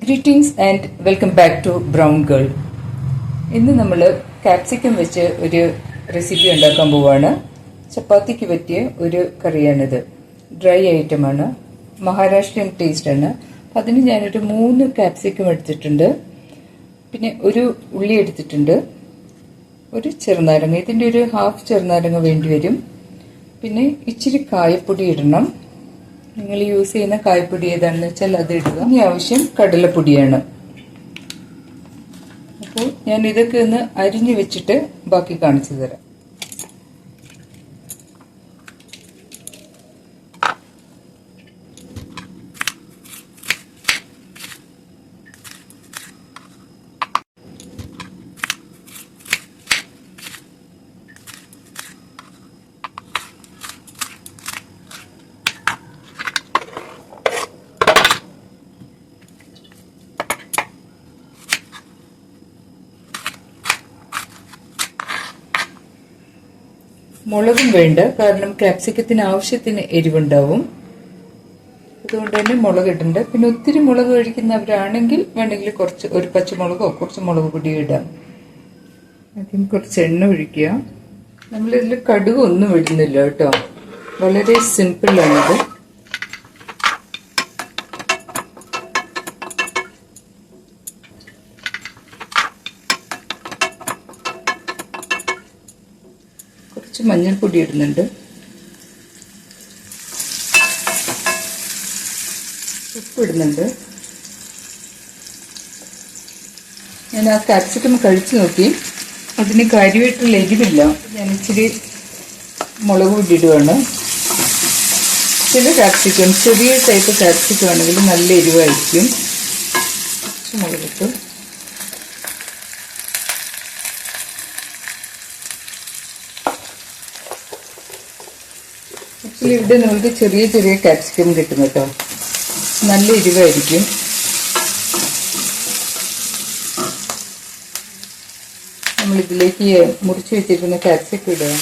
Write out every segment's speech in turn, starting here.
Greetings and welcome back to Brown Girl. ഇന്ന് നമ്മൾ capsicum വെച്ച് ഒരു റെസിപ്പി ഉണ്ടാക്കാൻ പോവാണ്. ചപ്പാത്തിക്ക് പറ്റിയ ഒരു കറിയാണിത്. ഡ്രൈ ഐറ്റമാണ്, മഹാരാഷ്ട്രീയൻ ടേസ്റ്റ് ആണ്. അതിന് ഞാനൊരു 3 കാപ്സിക്കം എടുത്തിട്ടുണ്ട്, പിന്നെ ഒരു ഉള്ളി എടുത്തിട്ടുണ്ട്, ഒരു ചെറുനാരങ്ങ, ഇതിൻ്റെ ഒരു ഹാഫ് ചെറുനാരങ്ങ വേണ്ടി വരും. പിന്നെ ഇച്ചിരി കായപ്പൊടി ഇടണം. നിങ്ങൾ യൂസ് ചെയ്യുന്ന കായപ്പൊടി ഏതാണെന്ന് വെച്ചാൽ അത് ഇടുക. ഇനി ആവശ്യം കടലപ്പൊടിയാണ്. അപ്പോൾ ഞാൻ ഇതൊക്കെ ഒന്ന് അരിഞ്ഞു വെച്ചിട്ട് ബാക്കി കാണിച്ചു തരാം. മുളകും വേണ്ട, കാരണം ക്യാപ്സിക്കത്തിന് ആവശ്യത്തിന് എരിവുണ്ടാവും. അതുകൊണ്ട് തന്നെ മുളക് ഇടണ്ട. പിന്നെ ഒത്തിരി മുളക് കഴിക്കുന്നവരാണെങ്കിൽ വേണമെങ്കിൽ ഒരു പച്ചമുളകോ കുറച്ച് മുളക് പൊടി ഇടാം. ആദ്യം കുറച്ച് എണ്ണ ഒഴിക്കുക. നമ്മളിതിൽ കടുക് ഒന്നും ഇടുന്നില്ല കേട്ടോ, വളരെ സിമ്പിളാണിത്. മഞ്ഞൾപ്പൊടി ഇടുന്നുണ്ട്, ഉപ്പ് ഇടുന്നുണ്ട്. ഞാൻ ആ കാപ്സിക്കം കഴിച്ചു നോക്കി, അതിന് കാര്യമായിട്ടുള്ള എരിവില്ല. ഞാൻ ഇച്ചിരി മുളക് പൊടി ഇടുകയാണ്. ചില കാപ്സിക്കം, ചെറിയ ടൈപ്പ് കാപ്സിക്കം ആണെങ്കിൽ നല്ല എരിവായിരിക്കും. കുറച്ച് മുളകിട്ടു. ഇവിടെ നമുക്ക് ചെറിയ ചെറിയ കാപ്സിക്കം കിട്ടും കേട്ടോ, നല്ല എരിവായിരിക്കും. നമ്മളിതിലേക്ക് മുറിച്ച് വെച്ചിരിക്കുന്ന കാപ്സിക്കം ഇടുകയാണ്.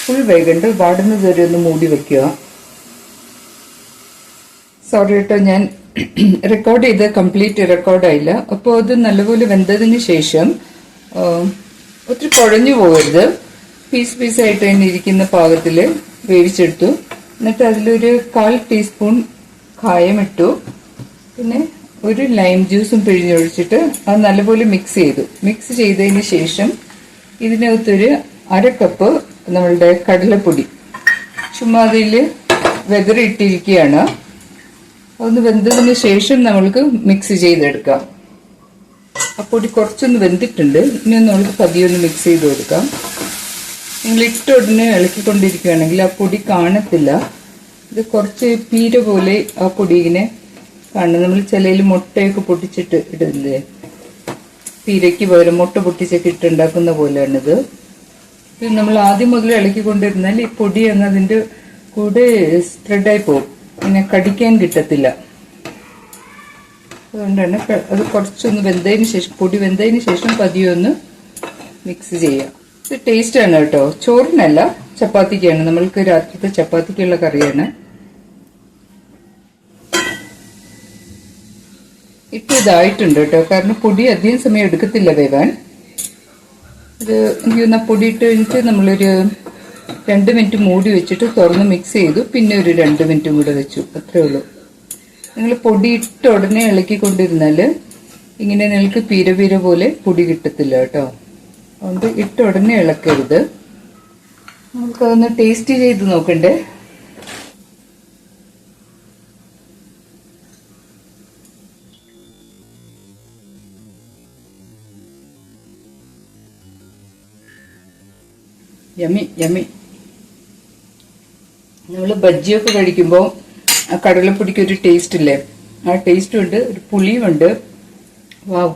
ഫുൾ വേഗണ്ട്, വാടുന്നത് വരെ ഒന്ന് മൂടി വെക്കുക. സോറി കേട്ടോ, ഞാൻ റെക്കോർഡ് ചെയ്ത് കംപ്ലീറ്റ് റെക്കോർഡായില്ല. അപ്പോൾ അത് നല്ലപോലെ വെന്തതിന് ശേഷം ഒത്തിരി കുഴഞ്ഞു പോകരുത്, പീസായിട്ട് തന്നെ ഇരിക്കുന്ന പാകത്തിൽ വേവിച്ചെടുത്തു. എന്നിട്ട് അതിലൊരു 1/4 ടീസ്പൂൺ കായമിട്ടു. പിന്നെ ഒരു ലൈം ജ്യൂസും പിഴിഞ്ഞൊഴിച്ചിട്ട് അത് നല്ലപോലെ മിക്സ് ചെയ്തതിന് ശേഷം ഇതിനകത്തൊരു 1/2 കപ്പ് നമ്മളുടെ കടലപ്പൊടി ചുമ്മാ അതിൽ വെതറിയിട്ടിരിക്കുകയാണ്. അതൊന്ന് വെന്തതിന് ശേഷം നമ്മൾക്ക് മിക്സ് ചെയ്തെടുക്കാം. ആ പൊടി കുറച്ചൊന്ന് വെന്തിട്ടുണ്ട്. ഇനി ഒന്ന് നമുക്ക് പതിയൊന്ന് മിക്സ് ചെയ്ത് കൊടുക്കാം. നിങ്ങൾ ഇട്ട ഉടനെ ഇളക്കിക്കൊണ്ടിരിക്കുകയാണെങ്കിൽ ആ പൊടി കാണത്തില്ല. ഇത് കുറച്ച് പീര പോലെ ആ പൊടി ഇങ്ങനെ കാണും. നമ്മൾ ചിലയിൽ മുട്ടയൊക്കെ പൊട്ടിച്ചിട്ട് ഇടുന്നില്ലേ, പീരയ്ക്ക് പകരം മുട്ട പൊട്ടിച്ചൊക്കെ ഇട്ടുണ്ടാക്കുന്ന പോലെയാണിത്. ഇത് നമ്മൾ ആദ്യം മുതൽ ഇളക്കിക്കൊണ്ടിരുന്നാൽ ഈ പൊടി അങ്ങ് അതിൻ്റെ കൂടെ സ്പ്രെഡായി പോകും, പിന്നെ കടിക്കാൻ കിട്ടത്തില്ല. അതുകൊണ്ടാണ് അത് കുറച്ചൊന്ന് വെന്തതിന് ശേഷം, പൊടി വെന്തതിന് ശേഷം പതിയൊന്ന് മിക്സ് ചെയ്യാം. ഇത് ടേസ്റ്റാണ് കേട്ടോ, ചോറിനല്ല ചപ്പാത്തിക്കാണ്. നമ്മൾക്ക് രാത്രിത്തെ ചപ്പാത്തിക്കുള്ള കറിയാണ്. ഇപ്പം ഇതായിട്ടുണ്ട് കേട്ടോ, കാരണം പൊടി അധികം സമയം എടുക്കത്തില്ല വേവാൻ. ഇത് എനിക്ക് പൊടി ഇട്ട് കഴിഞ്ഞിട്ട് നമ്മളൊരു 2 മിനിറ്റ് മൂടി വെച്ചിട്ട് തുറന്ന് മിക്സ് ചെയ്തു. പിന്നെ ഒരു 2 മിനിറ്റും കൂടെ വെച്ചു, അത്രേ ഉള്ളൂ. നിങ്ങൾ പൊടി ഇട്ട ഉടനെ ഇളക്കിക്കൊണ്ടിരുന്നാൽ ഇങ്ങനെ നിങ്ങൾക്ക് പീര പോലെ പൊടി കിട്ടത്തില്ല കേട്ടോ. അതുകൊണ്ട് ഇട്ട ഉടനെ ഇളക്കരുത്. നമുക്കതൊന്ന് ടേസ്റ്റ് ചെയ്ത് നോക്കണ്ടേ. Yummy yummy. നമ്മൾ ബജ്ജിയൊക്കെ കഴിക്കുമ്പോൾ ആ കടലപ്പൊടിക്ക് ഒരു ടേസ്റ്റ് ഇല്ലേ, ആ ടേസ്റ്റും ഉണ്ട്, ഒരു പുളിയുമുണ്ട്. വാവ്.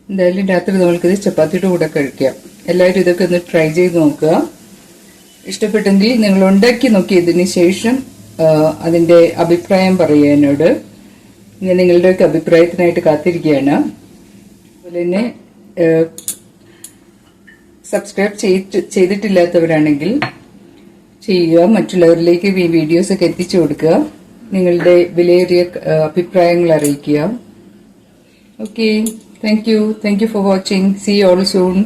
എന്തായാലും രാത്രി നമ്മൾക്കിത് ചപ്പാത്തിയുടെ കൂടെ കഴിക്കാം. എല്ലാവരും ഇതൊക്കെ ഒന്ന് ട്രൈ ചെയ്ത് നോക്കുക. ഇഷ്ടപ്പെട്ടെങ്കിൽ നിങ്ങൾ ഉണ്ടാക്കി നോക്കിയതിന് ശേഷം അതിൻ്റെ അഭിപ്രായം പറയുക എന്നോട്. ഞാൻ നിങ്ങളുടെയൊക്കെ അഭിപ്രായത്തിനായിട്ട് കാത്തിരിക്കുകയാണ്. അതുപോലെ തന്നെ സബ്സ്ക്രൈബ് ചെയ്തിട്ടില്ലാത്തവരാണെങ്കിൽ ചെയ്യുക. മറ്റുള്ളവരിലേക്ക് ഈ വീഡിയോസ് ഒക്കെ എത്തിച്ചു കൊടുക്കുക. നിങ്ങളുടെ വിലയേറിയ അഭിപ്രായങ്ങൾ അറിയിക്കുക. Okay, thank you for watching. See you all soon.